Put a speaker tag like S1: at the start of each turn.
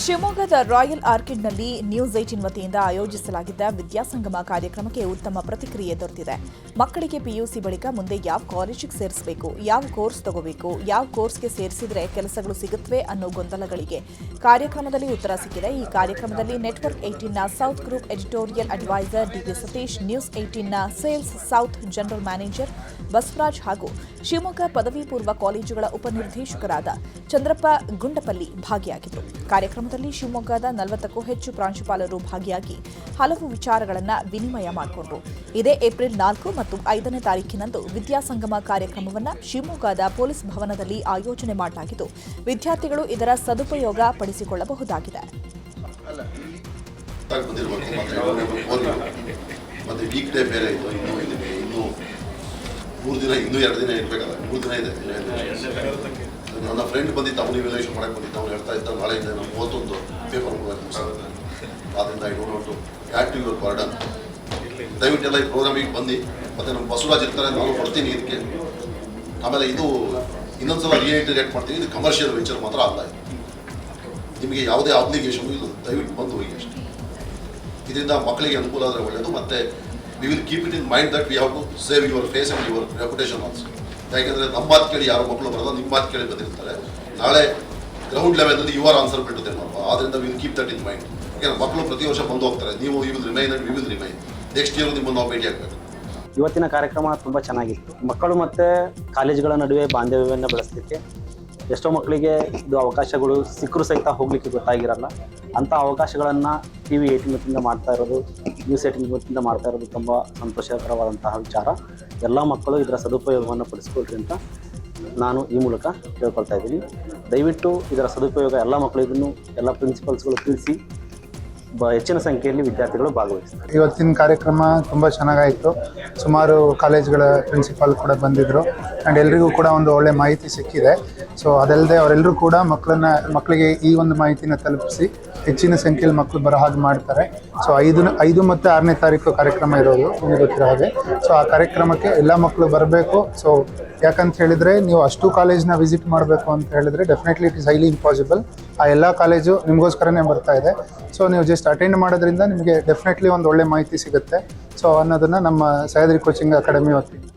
S1: ಶಿವಮೊಗ್ಗದ royal ಆರ್ಕಿಡ್ನಲ್ಲಿ news 18 ವತಿಯಿಂದ ಆಯೋಜಿಸಲಾಗಿದ್ದ ವಿದ್ಯಾಸಂಗಮ ಕಾರ್ಯಕ್ರಮಕ್ಕೆ ಉತ್ತಮ ಪ್ರತಿಕ್ರಿಯೆ ದೊರೆತಿದೆ. ಮಕ್ಕಳಿಗೆ ಪಿಯುಸಿ ಬಳಿಕ ಮುಂದೆ ಯಾವ ಕಾಲೇಜಿಗೆ ಸೇರಿಸಬೇಕು, ಯಾವ ಕೋರ್ಸ್ ತಗೋಬೇಕು, ಯಾವ ಕೋರ್ಸ್ಗೆ ಸೇರಿಸಿದ್ರೆ ಕೆಲಸಗಳು ಸಿಗುತ್ತವೆ ಅನ್ನೋ ಗೊಂದಲಗಳಿಗೆ ಕಾರ್ಯಕ್ರಮದಲ್ಲಿ ಉತ್ತರ ಸಿಕ್ಕಿದೆ. ಈ ಕಾರ್ಯಕ್ರಮದಲ್ಲಿ ನೆಟ್ವರ್ಕ್ 18ನ south group editorial adviser DV Satish, news 18ನ sales south general manager Basavaraj ಹಾಗೂ ಶಿವಮೊಗ್ಗ ಪದವಿ ಪೂರ್ವ ಕಾಲೇಜುಗಳ ಉಪನಿರ್ದೇಶಕರಾದ ಚಂದ್ರಪ್ಪ ಗುಂಡಪಲ್ಲಿ ಭಾಗಿಯಾಗಿದ್ದರು. ಕಾರ್ಯಕ್ರಮದಲ್ಲಿ ಶಿವಮೊಗ್ಗದ 40ಕ್ಕೂ ಹೆಚ್ಚು ಪ್ರಾಂಶುಪಾಲರು ಭಾಗಿಯಾಗಿ ಹಲವು ವಿಚಾರಗಳನ್ನು ವಿನಿಮಯ ಮಾಡಿಕೊಂಡರು. ಇದೇ ಏಪ್ರಿಲ್ 4 ಮತ್ತು 5ನೇ ತಾರೀಖಿನಂದು ವಿದ್ಯಾಸಂಗಮ ಕಾರ್ಯಕ್ರಮವನ್ನು ಶಿವಮೊಗ್ಗದ ಪೊಲೀಸ್ ಭವನದಲ್ಲಿ ಆಯೋಜನೆ ಮಾಡಲಾಗಿದ್ದು, ವಿದ್ಯಾರ್ಥಿಗಳು ಇದರ ಸದುಪಯೋಗ ಪಡಿಸಿಕೊಳ್ಳಬಹುದಾಗಿದೆ.
S2: ಇನ್ನೂ 2 ದಿನ ಇರಬೇಕಲ್ಲ, 3 ದಿನ ಇದೆ. ನನ್ನ ಫ್ರೆಂಡ್ ಬಂದಿತ್ತು, ಅವನು ಇವ್ಯಾಲ್ಯೂಯೇಷನ್ ಮಾಡಕ್ಕೆ ಬಂದಿತ್ತು. ಅವ್ನು ಹೇಳ್ತಾ ಇದ್ದ ನಾಳೆಯಿಂದ ನಾವು 31 ಪೇಪರ್ ಮುಗಿಸೋದು. ಆದ್ದರಿಂದ I don't want to add to your burden. ದಯವಿಟ್ಟೆಲ್ಲ ಈ ಪ್ರೋಗ್ರಾಮಿಗೆ ಬಂದು, ಮತ್ತು ನಮ್ಮ ಬಸವರಾಜ್ ಇರ್ತಾರೆ, ನಾನು ಕೊಡ್ತೀನಿ ಇದಕ್ಕೆ. ಆಮೇಲೆ ಇದು ಇನ್ನೊಂದ್ಸಲ ರಿಯೈಟರೇಟ್ ಮಾಡ್ತೀನಿ, ಇದು ಕಮರ್ಷಿಯಲ್ ವೆಂಚರ್ ಮಾತ್ರ ಅಲ್ಲ. ನಿಮಗೆ ಯಾವುದೇ ಆಬ್ಲಿಗೇಷನ್ ಇಲ್ಲ, ದಯವಿಟ್ಟು ಬಂದು ಹೋಗಿ ಅಷ್ಟೇ. ಇದರಿಂದ ಮಕ್ಕಳಿಗೆ ಅನುಕೂಲ ಆದರೆ ಒಳ್ಳೆಯದು. ಮತ್ತು we will keep it in mind that we have to save your face and your reputation also. ಯಾಕೆಂದರೆ ನಮ್ಮ ಮಾತು ಕೇಳಿ ಯಾರೋ ಮಕ್ಕಳು ಬರೋಲ್ಲ, ನಿಮ್ಮ ಮಾತು ಕೇಳಿ ಬಂದಿರ್ತಾರೆ. ನಾಳೆ ಗ್ರೌಂಡ್ ಲೆವೆಲಲ್ಲಿ you are answerable to them ಅಲ್ವಾ. ಆದ್ದರಿಂದ will keep that in mind. ಯಾಕೆಂದರೆ ಮಕ್ಕಳು ಪ್ರತಿ ವರ್ಷ ಬಂದು ಹೋಗ್ತಾರೆ. ನೀವು you will remain and we will remain. Next year ನಿಮ್ಮನ್ನು ನಾವು ಭೇಟಿ ಆಗಬೇಕು.
S3: ಇವತ್ತಿನ ಕಾರ್ಯಕ್ರಮ ತುಂಬ ಚೆನ್ನಾಗಿತ್ತು. ಮಕ್ಕಳು ಮತ್ತು ಕಾಲೇಜುಗಳ ನಡುವೆ ಬಾಂಧವ್ಯವನ್ನು ಬೆಳೆಸಲಿಕ್ಕೆ ಎಷ್ಟೋ ಮಕ್ಕಳಿಗೆ ಇದು ಅವಕಾಶಗಳು ಸಿಕ್ಕರೂ ಸಹಿತ ಹೋಗಲಿಕ್ಕೆ ಗೊತ್ತಾಗಿರಲ್ಲ. ಅಂಥ ಅವಕಾಶಗಳನ್ನು TV 18 ವತಿಯಿಂದ ಮಾಡ್ತಾ ಇರೋದು, ನ್ಯೂಸ್ 18 ವತಿಯಿಂದ ಮಾಡ್ತಾ ಇರೋದು ತುಂಬ ಸಂತೋಷಕರವಾದಂತಹ ವಿಚಾರ. ಎಲ್ಲ ಮಕ್ಕಳು ಇದರ ಸದುಪಯೋಗವನ್ನು ಪಡಿಸ್ಕೊಳ್ರಿ ಅಂತ ನಾನು ಈ ಮೂಲಕ ಕೇಳ್ಕೊಳ್ತಾ ಇದ್ದೀನಿ. ದಯವಿಟ್ಟು ಇದರ ಸದುಪಯೋಗ ಎಲ್ಲ ಮಕ್ಕಳಿಗೂ ಎಲ್ಲ ಪ್ರಿನ್ಸಿಪಲ್ಸ್ಗಳು ತಿಳಿಸಿ ಹೆಚ್ಚಿನ ಸಂಖ್ಯೆಯಲ್ಲಿ ವಿದ್ಯಾರ್ಥಿಗಳು ಭಾಗವಹಿಸ್ತಾರೆ.
S4: ಇವತ್ತಿನ ಕಾರ್ಯಕ್ರಮ ತುಂಬ ಚೆನ್ನಾಗಾಯಿತು. ಸುಮಾರು ಕಾಲೇಜ್ಗಳ ಪ್ರಿನ್ಸಿಪಾಲ್ ಕೂಡ ಬಂದಿದ್ದರು ಆ್ಯಂಡ್ ಎಲ್ರಿಗೂ ಕೂಡ ಒಂದು ಒಳ್ಳೆ ಮಾಹಿತಿ ಸಿಕ್ಕಿದೆ. ಸೊ ಅದಲ್ಲದೆ ಅವರೆಲ್ಲರೂ ಕೂಡ ಮಕ್ಕಳಿಗೆ ಈ ಒಂದು ಮಾಹಿತಿನ ತಲುಪಿಸಿ ಹೆಚ್ಚಿನ ಸಂಖ್ಯೆಯಲ್ಲಿ ಮಕ್ಕಳು ಬರೋ ಹಾಗೆ ಮಾಡ್ತಾರೆ. ಸೊ 5 ಮತ್ತು 6ನೇ ತಾರೀಕು ಕಾರ್ಯಕ್ರಮ ಇರೋದು ನಿಮಗೆ ಗೊತ್ತಿರೋ ಹಾಗೆ. ಸೊ ಆ ಕಾರ್ಯಕ್ರಮಕ್ಕೆ ಎಲ್ಲ ಮಕ್ಕಳು ಬರಬೇಕು. ಸೊ ಯಾಕಂತ ಹೇಳಿದರೆ ನೀವು ಅಷ್ಟು ಕಾಲೇಜ್ನ ವಿಸಿಟ್ ಮಾಡಬೇಕು ಅಂತ ಹೇಳಿದರೆ definitely it is highly impossible. ಆ ಎಲ್ಲ ಕಾಲೇಜು ನಿಮಗೋಸ್ಕರನೇ ಬರ್ತಾ ಇದೆ. ಸೊ ನೀವು ಜಸ್ಟ್ ಅಟೆಂಡ್ ಮಾಡೋದ್ರಿಂದ ನಿಮಗೆ ಡೆಫಿನೆಟ್ಲಿ ಒಂದು ಒಳ್ಳೆ ಮಾಹಿತಿ ಸಿಗುತ್ತೆ. ಸೊ ಅನ್ನೋದನ್ನು ನಮ್ಮ ಸಹ್ಯಾದ್ರಿ ಕೋಚಿಂಗ್ ಅಕಾಡೆಮಿ ವತಿಯಿಂದ